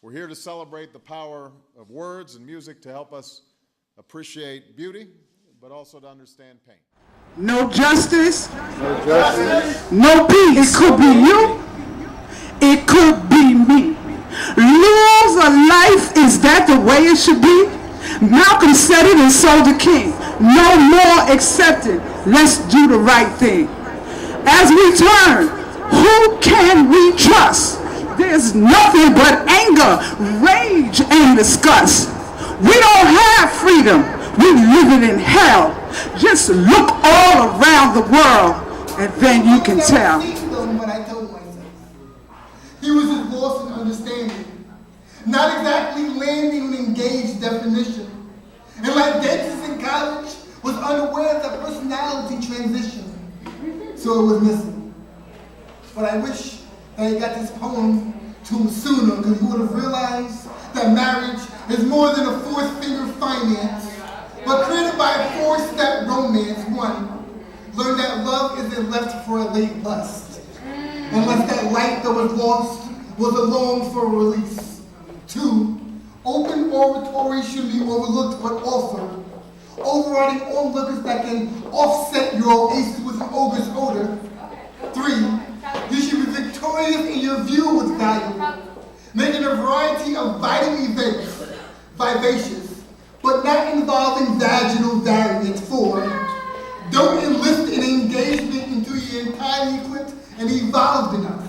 We're here to celebrate the power of words and music to help us appreciate beauty, but also to understand pain. No justice. No justice. No peace. It could be you. It could be me. Laws of life, is that the way it should be? Malcolm said it and so did King. No more accepted. Let's do the right thing. As we turn, who can we trust? There's nothing but anger, rage, and disgust. We don't have freedom. We live it in hell. Just look all around the world, and then you can tell. What I told myself. He was just lost in understanding, not exactly landing an engaged definition. And like dentists in college, was unaware of the personality transition. So it was missing. But I wish that he got this poem to him sooner, because he would have realized that marriage is more than a four-finger finance, but created by a four-step romance. One, learn that love isn't left for a late lust, unless that light that was lost was a long for a release. Two, open oratory should be overlooked but offered, overriding onlookers that can offset your oasis with an ogre's odor. Three, you should be victorious in your view what's valuable, making a variety of vital events vivacious, but not involving vaginal variants. Four, don't enlist an engagement until you're entirely equipped and evolved enough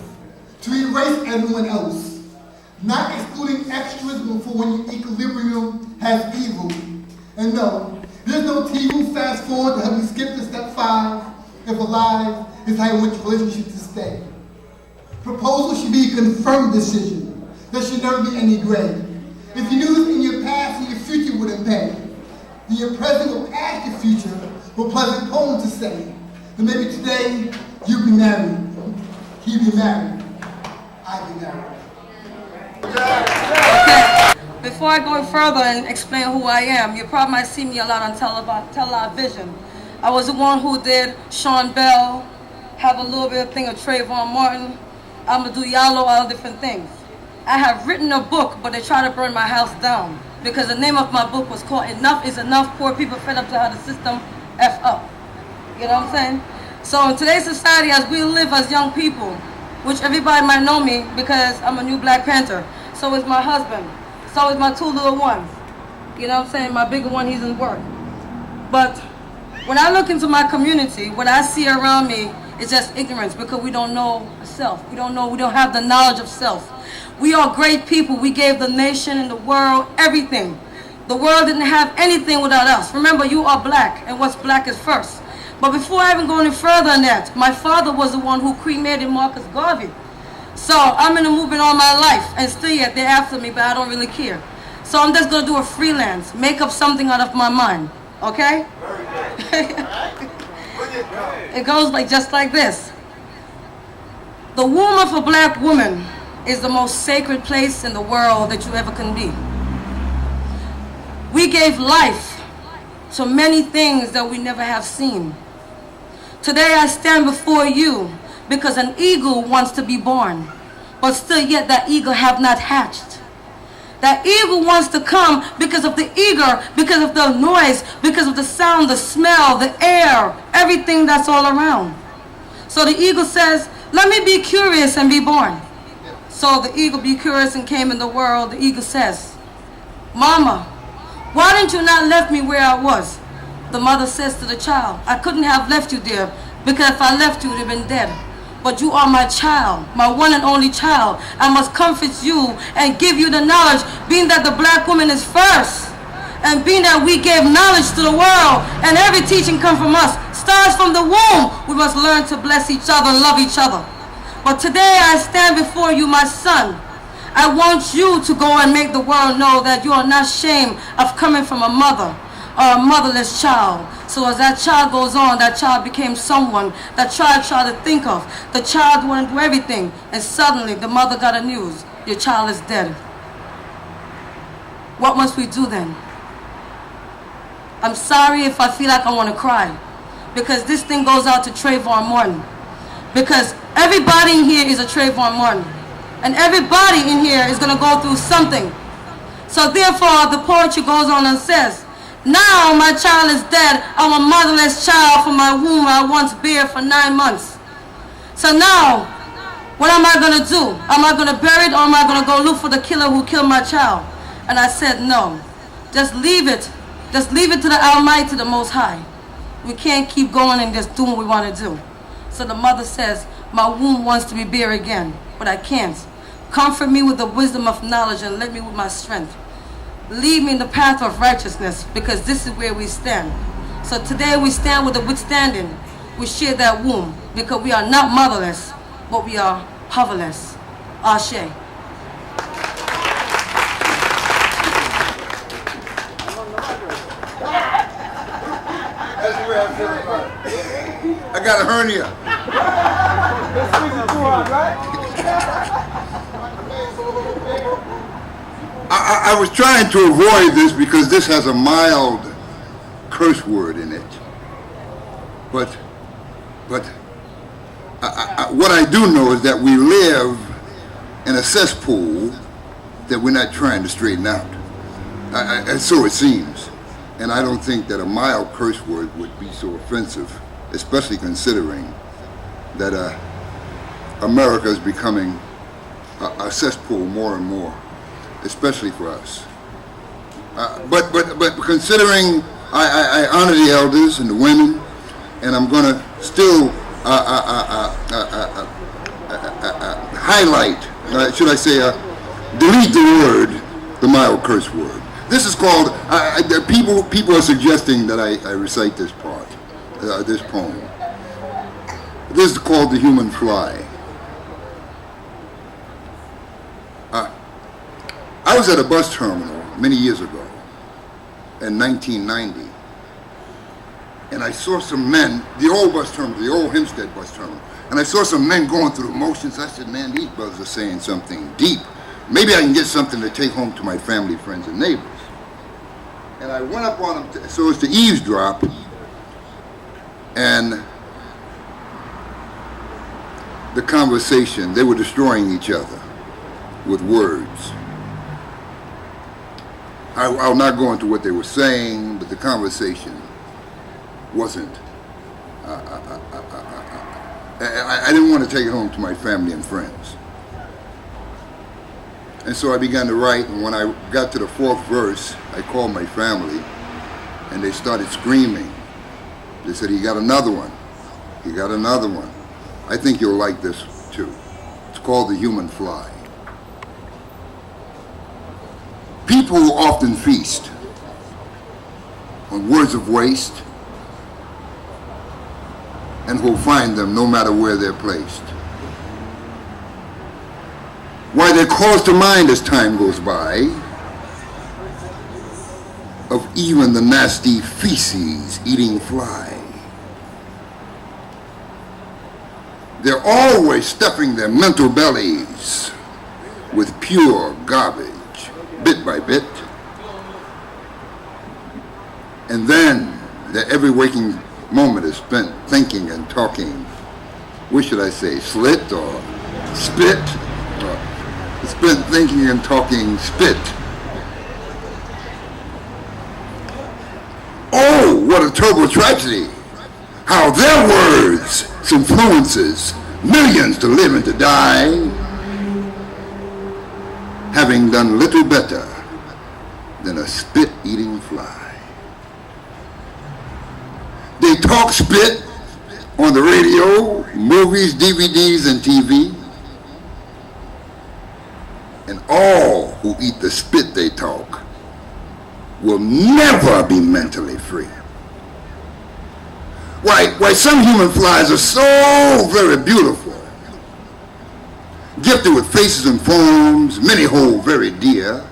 to erase everyone else, not excluding extras for when your equilibrium has evil. And no, there's no TV fast forward to help you skip to step 5. If alive is how you want your relationship to stay. Proposal should be a confirmed decision. There should never be any gray. If you knew this in your past and your future wouldn't pay, then your present will past your future with pleasant poems to say. Then maybe today you be married, he be married, I be married. Okay. Before I go further and explain who I am, you probably might see me a lot on television. I was the one who did Sean Bell, have a little bit of thing of Trayvon Martin. I'm gonna do Yalo, all different things. I have written a book, but they try to burn my house down because the name of my book was called Enough is Enough, Poor People Fed Up to How the System F Up. You know what I'm saying? So in today's society, as we live as young people, which everybody might know me because I'm a new Black Panther, so is my husband, so is my 2 little ones. You know what I'm saying? My bigger one, he's in work. But when I look into my community, what I see around me is just ignorance because we don't know self. We don't have the knowledge of self. We are great people. We gave the nation and the world everything. The world didn't have anything without us. Remember, you are Black, and what's Black is first. But before I even go any further than that, my father was the one who cremated Marcus Garvey. So I'm in the movement all my life, and still yet they're after me, but I don't really care. So I'm just going to do a freelance, make up something out of my mind. Okay? It goes like just like this. The womb of a Black woman is the most sacred place in the world that you ever can be. We gave life to many things that we never have seen. Today I stand before you because an eagle wants to be born, but still yet that eagle have not hatched. That eagle wants to come because of the eager, because of the noise, because of the sound, the smell, the air, everything that's all around. So the eagle says, let me be curious and be born. So the eagle be curious and came in the world. The eagle says, Mama, why didn't you not left me where I was? The mother says to the child, I couldn't have left you there because if I left you, you would have been dead. But you are my child, my one and only child. I must comfort you and give you the knowledge, being that the Black woman is first. And being that we gave knowledge to the world, and every teaching comes from us, starts from the womb, we must learn to bless each other and love each other. But today I stand before you, my son. I want you to go and make the world know that you are not ashamed of coming from a mother or a motherless child. So as that child goes on, that child became someone that child tried to think of. The child wanted to do everything, and suddenly the mother got a news. Your child is dead. What must we do then? I'm sorry if I feel like I want to cry, because this thing goes out to Trayvon Martin. Because everybody in here is a Trayvon Martin. And everybody in here is going to go through something. So therefore, the poetry goes on and says, now my child is dead. I'm a motherless child from my womb I once bare for 9 months. So now, what am I going to do? Am I going to bury it, or am I going to go look for the killer who killed my child? And I said, no. Just leave it. Just leave it to the Almighty, the Most High. We can't keep going and just doing what we want to do. So the mother says, my womb wants to be bare again, but I can't. Comfort me with the wisdom of knowledge and let me with my strength. Lead me in the path of righteousness, because this is where we stand. So today we stand with the withstanding. We share that womb, because we are not motherless, but we are powerless. Ashe. I got a hernia. I was trying to avoid this because this has a mild curse word in it. But what I do know is that we live in a cesspool that we're not trying to straighten out. And so it seems. And I don't think that a mild curse word would be so offensive, especially considering that America is becoming a cesspool more and more, especially for us. But considering I honor the elders and the women, and I'm going to still highlight, should I say, delete the word, the mild curse word. This is called, people are suggesting that I recite this part, this poem. This is called The Human Fly. I was at a bus terminal many years ago, in 1990, and I saw some men, the old bus terminal, the old Hempstead bus terminal, and I saw some men going through the motions. I said, man, these brothers are saying something deep. Maybe I can get something to take home to my family, friends, and neighbors. And I went up on them so as to eavesdrop, and the conversation, they were destroying each other with words. I'll not go into what they were saying, but the conversation wasn't, I didn't want to take it home to my family and friends. And so I began to write, and when I got to the 4th verse, I called my family, and they started screaming. They said, he got another one. He got another one. I think you'll like this too. It's called The Human Fly. People who often feast on words of waste and will find them no matter where they're placed. Why they're called to mind as time goes by of even the nasty feces eating fly. They're always stuffing their mental bellies with pure garbage, bit by bit. And then their every waking moment is spent thinking and talking, what should I say, slit or spit? Or spent thinking and talking spit. Oh, what a terrible tragedy. How their words influences millions to live and to die, having done little better than a spit-eating fly. They talk spit on the radio, movies, DVDs, and TV, and all who eat the spit they talk will never be mentally free. Why some human flies are so very beautiful, gifted with faces and forms, many hold very dear,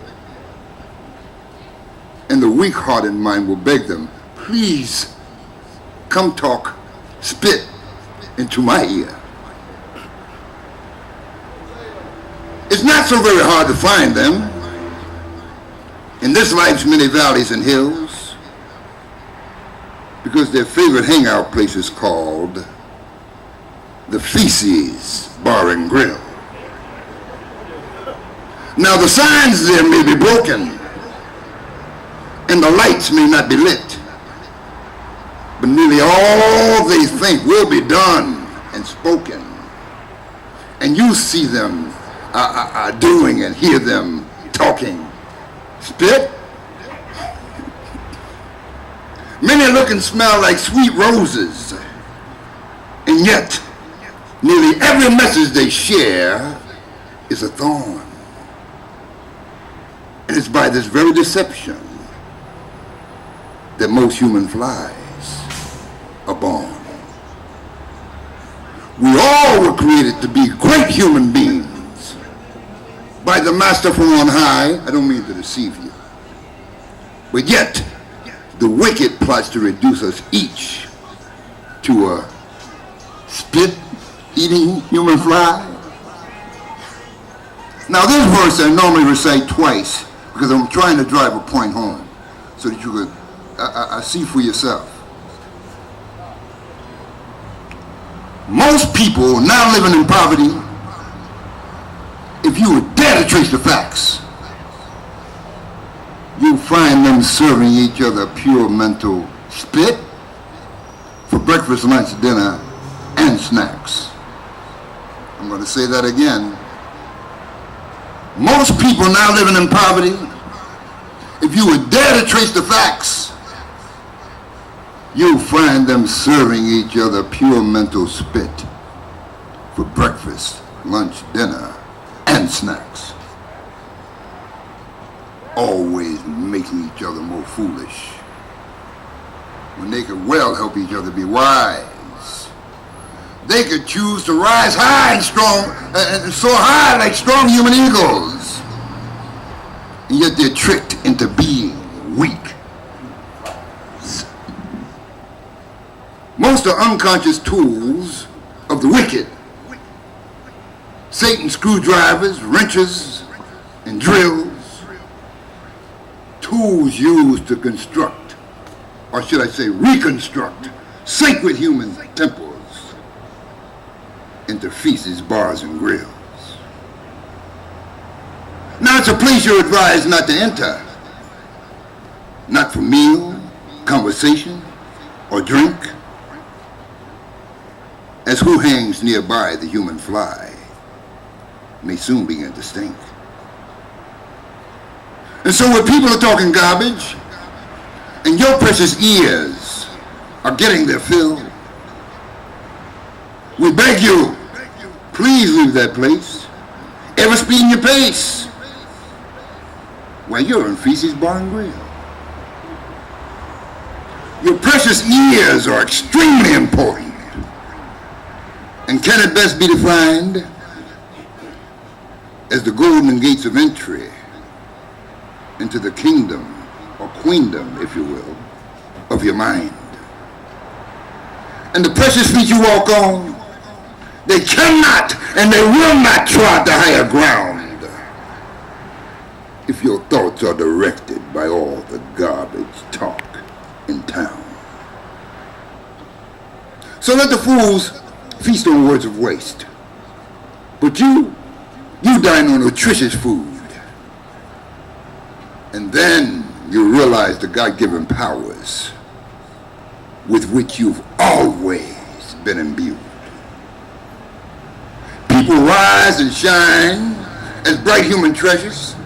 and the weak-hearted mind will beg them, please come talk spit into my ear. It's not so very hard to find them in this life's many valleys and hills, because their favorite hangout place is called the Feces Bar and Grill. Now the signs there may be broken, and the lights may not be lit, but nearly all they think will be done and spoken. And you see them doing and hear them talking. Spit? Many look and smell like sweet roses, and yet nearly every message they share is a thorn. And it's by this very deception that most human flies are born. We all were created to be great human beings by the master from on high. I don't mean to deceive you. But yet, the wicked plots to reduce us each to a spit-eating human fly. Now this verse I normally recite twice because I'm trying to drive a point home so that you could see for yourself. Most people now living in poverty, if you would dare to trace the facts, you'll find them serving each other pure mental spit for breakfast, lunch, dinner, and snacks. I'm going to say that again. Most people now living in poverty, if you would dare to trace the facts, you'll find them serving each other pure mental spit for breakfast, lunch, dinner, and snacks. Always making each other more foolish when they could well help each other be wise. They could choose to rise high and strong, and soar high like strong human eagles, and yet they're tricked into being weak. Most are unconscious tools of the wicked. Satan's screwdrivers, wrenches, and drills. Tools used to construct, or should I say reconstruct, sacred human temples into feces, bars, and grills. Now it's a place you're advised not to enter. Not for meal, conversation, or drink. As who hangs nearby the human fly may soon begin to stink. And so when people are talking garbage, and your precious ears are getting their fill, we beg you, please leave that place. Ever speeding your pace. Well, you're in feces, bar, and grill. Your precious ears are extremely important, and can it best be defined as the golden gates of entry into the kingdom, or queendom, if you will, of your mind. And the precious feet you walk on, they cannot and they will not trod the higher ground if your thoughts are directed by all the garbage talk in town. So let the fools feast on words of waste, but you dine on nutritious food. And then you realize the God-given powers with which you've always been imbued. People rise and shine as bright human treasures,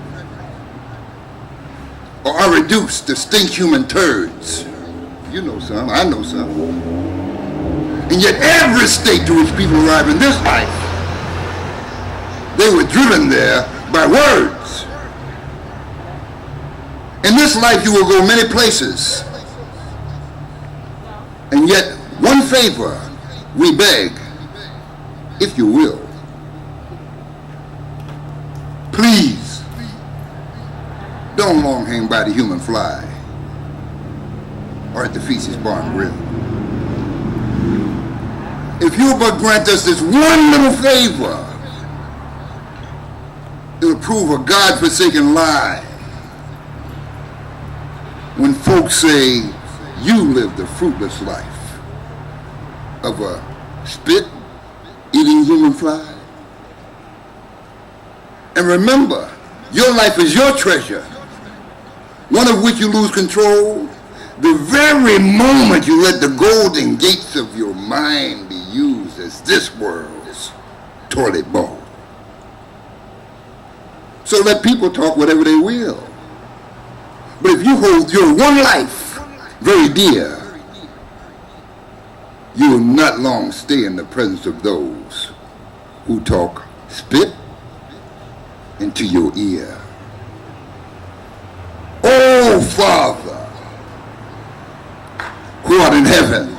or are reduced to stink human turds. You know some, I know some. And yet every state to which people arrive in this life, they were driven there by words. In this life you will go many places, and yet one favor we beg, if you will. Please, don't long hang by the human fly or at the feces, bar, and grill. If you'll but grant us this one little favor, it'll prove a God-forsaken lie. When folks say you live the fruitless life of a spit-eating human fly. And remember, Your life is your treasure, one of which you lose control the very moment you let the golden gates of your mind be used as this world's toilet bowl. So let people talk whatever they will. But if you hold your one life very dear, you will not long stay in the presence of those who talk spit into your ear. Oh, Father, who art in heaven,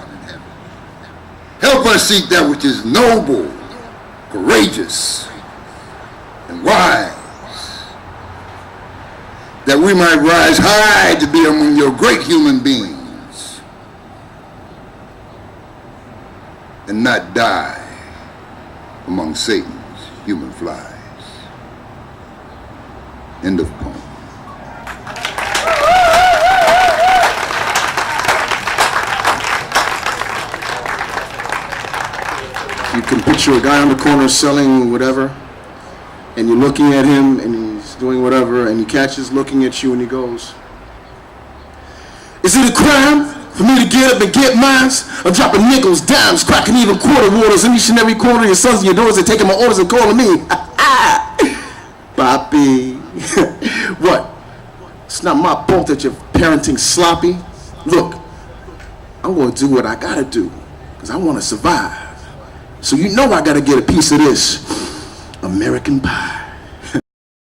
help us seek that which is noble, courageous, and wise, that we might rise high to be among your great human beings and not die among Satan's human flies. End of poem. You can picture a guy on the corner selling whatever, and you're looking at him and he's doing whatever, and he catches looking at you and he goes, "Is it a crime for me to get up and get mines? I'm dropping nickels, dimes, cracking even quarter waters in each and every corner of your sons and your daughters are taking my orders and calling me Papi." What? It's not my fault that you're parenting sloppy. Look, I'm going to do what I gotta do because I want to survive. So you know I gotta get a piece of this American pie.